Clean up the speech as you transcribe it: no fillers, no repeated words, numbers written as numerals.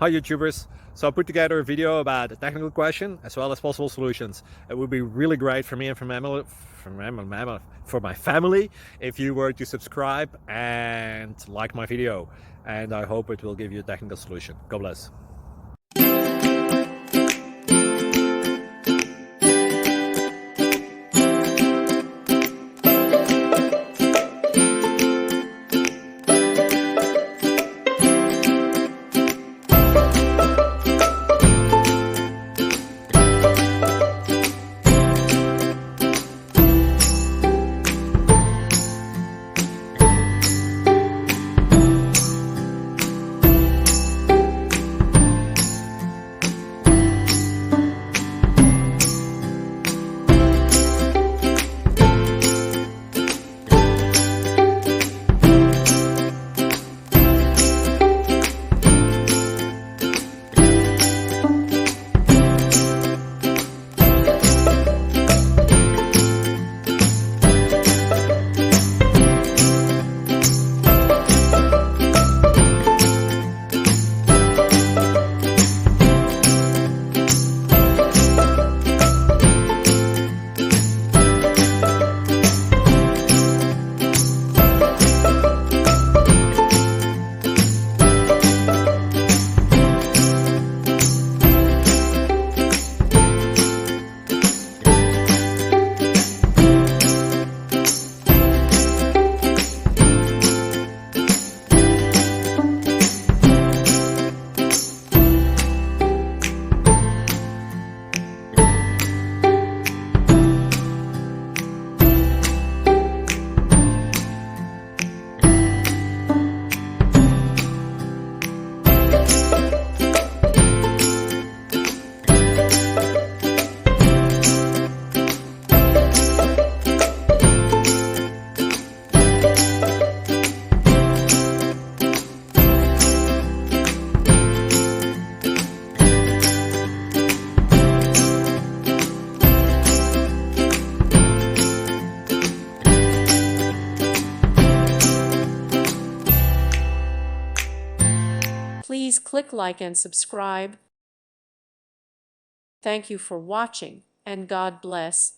Hi YouTubers! So I put together a video about a technical question as well as possible solutions. It would be really great for me and for my family if you were to subscribe and like my video, and I hope it will give you a technical solution. God bless. Please click like and subscribe. Thank you for watching, and God bless.